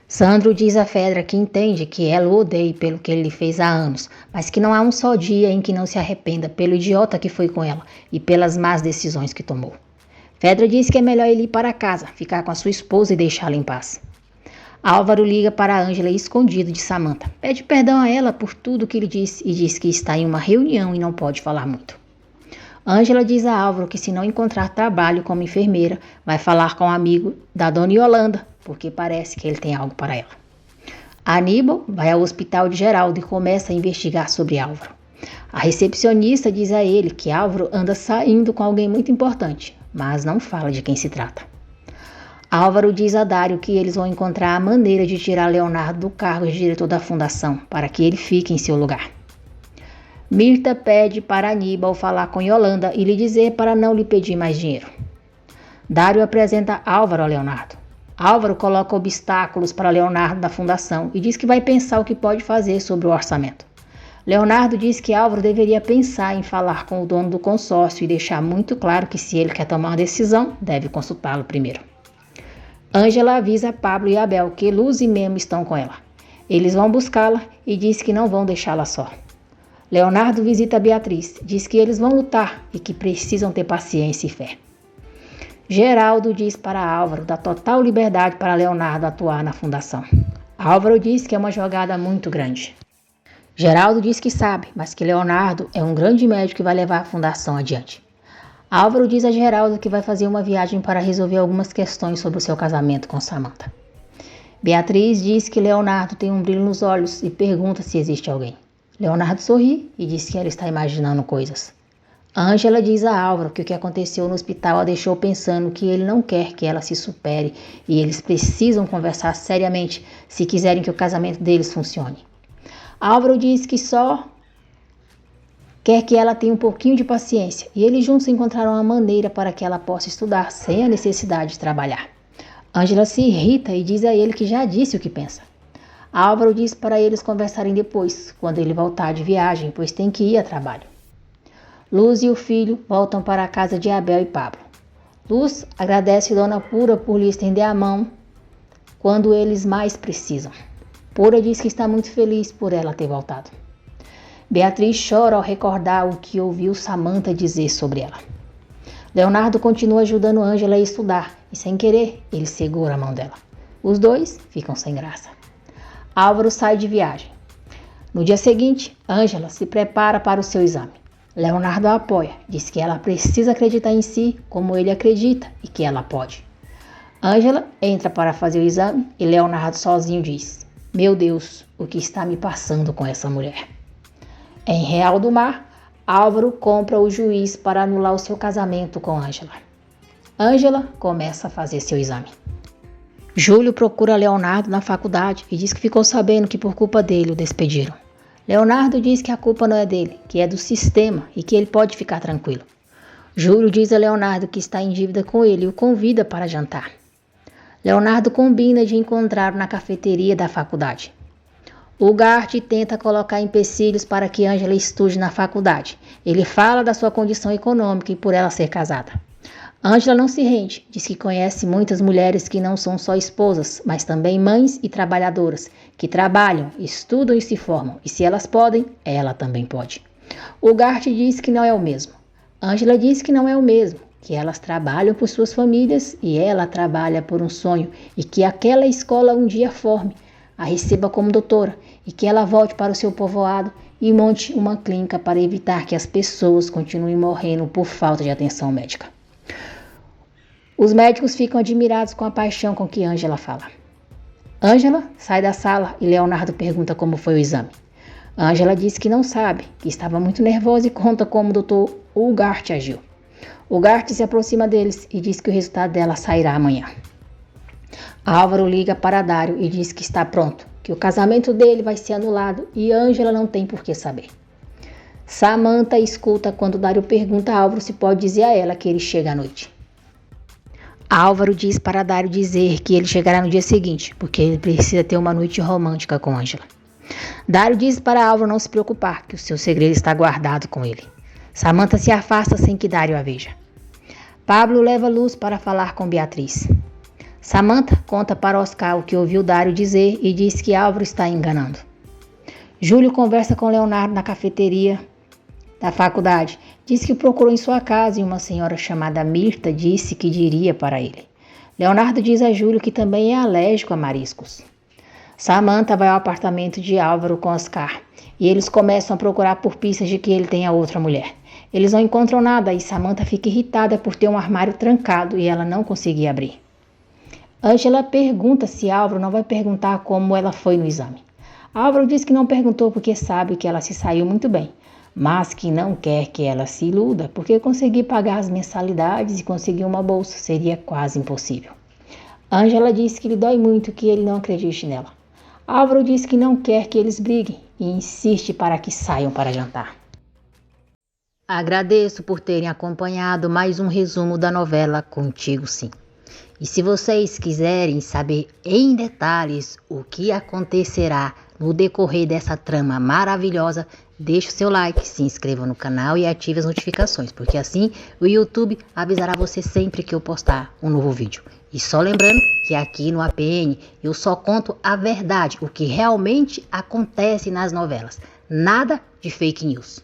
Sandro diz a Fedra que entende que ela o odeia pelo que ele lhe fez há anos, mas que não há um só dia em que não se arrependa pelo idiota que foi com ela e pelas más decisões que tomou. Fedra diz que é melhor ele ir para casa, ficar com a sua esposa e deixá-la em paz. Álvaro liga para Ângela escondido de Samantha. Pede perdão a ela por tudo que lhe disse e diz que está em uma reunião e não pode falar muito. Ângela diz a Álvaro que se não encontrar trabalho como enfermeira, vai falar com um amigo da dona Yolanda, porque parece que ele tem algo para ela. Aníbal vai ao hospital de Geraldo e começa a investigar sobre Álvaro. A recepcionista diz a ele que Álvaro anda saindo com alguém muito importante, mas não fala de quem se trata. Álvaro diz a Dário que eles vão encontrar a maneira de tirar Leonardo do cargo de diretor da fundação, para que ele fique em seu lugar. Mirta pede para Aníbal falar com Yolanda e lhe dizer para não lhe pedir mais dinheiro. Dário apresenta Álvaro a Leonardo. Álvaro coloca obstáculos para Leonardo da fundação e diz que vai pensar o que pode fazer sobre o orçamento. Leonardo diz que Álvaro deveria pensar em falar com o dono do consórcio e deixar muito claro que se ele quer tomar uma decisão, deve consultá-lo primeiro. Ângela avisa Pablo e Abel que Luz e Memo estão com ela. Eles vão buscá-la e diz que não vão deixá-la só. Leonardo visita Beatriz, diz que eles vão lutar e que precisam ter paciência e fé. Geraldo diz para Álvaro dar total liberdade para Leonardo atuar na fundação. Álvaro diz que é uma jogada muito grande. Geraldo diz que sabe, mas que Leonardo é um grande médico que vai levar a fundação adiante. Álvaro diz a Geraldo que vai fazer uma viagem para resolver algumas questões sobre o seu casamento com Samantha. Beatriz diz que Leonardo tem um brilho nos olhos e pergunta se existe alguém. Leonardo sorri e diz que ela está imaginando coisas. Ângela diz a Álvaro que o que aconteceu no hospital a deixou pensando que ele não quer que ela se supere e eles precisam conversar seriamente se quiserem que o casamento deles funcione. Álvaro diz que só quer que ela tenha um pouquinho de paciência e eles juntos encontraram uma maneira para que ela possa estudar sem a necessidade de trabalhar. Ângela se irrita e diz a ele que já disse o que pensa. Álvaro diz para eles conversarem depois, quando ele voltar de viagem, pois tem que ir a trabalho. Luz e o filho voltam para a casa de Abel e Pablo. Luz agradece Dona Pura por lhe estender a mão quando eles mais precisam. Pura diz que está muito feliz por ela ter voltado. Beatriz chora ao recordar o que ouviu Samantha dizer sobre ela. Leonardo continua ajudando Ângela a estudar e, sem querer, ele segura a mão dela. Os dois ficam sem graça. Álvaro sai de viagem. No dia seguinte, Ângela se prepara para o seu exame. Leonardo a apoia, diz que ela precisa acreditar em si como ele acredita e que ela pode. Ângela entra para fazer o exame e Leonardo sozinho diz: "Meu Deus, o que está me passando com essa mulher?" Em Real do Mar, Álvaro compra o juiz para anular o seu casamento com Ângela. Ângela começa a fazer seu exame. Júlio procura Leonardo na faculdade e diz que ficou sabendo que por culpa dele o despediram. Leonardo diz que a culpa não é dele, que é do sistema e que ele pode ficar tranquilo. Júlio diz a Leonardo que está em dívida com ele e o convida para jantar. Leonardo combina de encontrá-lo na cafeteria da faculdade. Ugarte tenta colocar empecilhos para que Ângela estude na faculdade. Ele fala da sua condição econômica e por ela ser casada. Ângela não se rende, diz que conhece muitas mulheres que não são só esposas, mas também mães e trabalhadoras, que trabalham, estudam e se formam, e se elas podem, ela também pode. Ugarte diz que não é o mesmo. Ângela diz que não é o mesmo, que elas trabalham por suas famílias e ela trabalha por um sonho, e que aquela escola um dia forme, a receba como doutora, e que ela volte para o seu povoado e monte uma clínica para evitar que as pessoas continuem morrendo por falta de atenção médica. Os médicos ficam admirados com a paixão com que Ângela fala. Ângela sai da sala e Leonardo pergunta como foi o exame. Ângela diz que não sabe, que estava muito nervosa e conta como o doutor Ugarte agiu. Ugarte se aproxima deles e diz que o resultado dela sairá amanhã. Álvaro liga para Dário e diz que está pronto, que o casamento dele vai ser anulado e Ângela não tem por que saber. Samantha escuta quando Dário pergunta a Álvaro se pode dizer a ela que ele chega à noite. Álvaro diz para Dário dizer que ele chegará no dia seguinte, porque ele precisa ter uma noite romântica com Ângela. Dário diz para Álvaro não se preocupar, que o seu segredo está guardado com ele. Samantha se afasta sem que Dário a veja. Pablo leva Luz para falar com Beatriz. Samantha conta para Oscar o que ouviu Dário dizer e diz que Álvaro está enganando. Júlio conversa com Leonardo na cafeteria da faculdade. Diz que procurou em sua casa e uma senhora chamada Mirta disse que diria para ele. Leonardo diz a Júlio que também é alérgico a mariscos. Samantha vai ao apartamento de Álvaro com Oscar e eles começam a procurar por pistas de que ele tem a outra mulher. Eles não encontram nada e Samantha fica irritada por ter um armário trancado e ela não conseguir abrir. Ângela pergunta se Álvaro não vai perguntar como ela foi no exame. Álvaro diz que não perguntou porque sabe que ela se saiu muito bem, mas que não quer que ela se iluda porque conseguir pagar as mensalidades e conseguir uma bolsa seria quase impossível. Ângela diz que lhe dói muito que ele não acredite nela. Álvaro diz que não quer que eles briguem e insiste para que saiam para jantar. Agradeço por terem acompanhado mais um resumo da novela Contigo Sim. E se vocês quiserem saber em detalhes o que acontecerá no decorrer dessa trama maravilhosa, deixe o seu like, se inscreva no canal e ative as notificações, porque assim o YouTube avisará você sempre que eu postar um novo vídeo. E só lembrando que aqui no APN eu só conto a verdade, o que realmente acontece nas novelas, nada de fake news.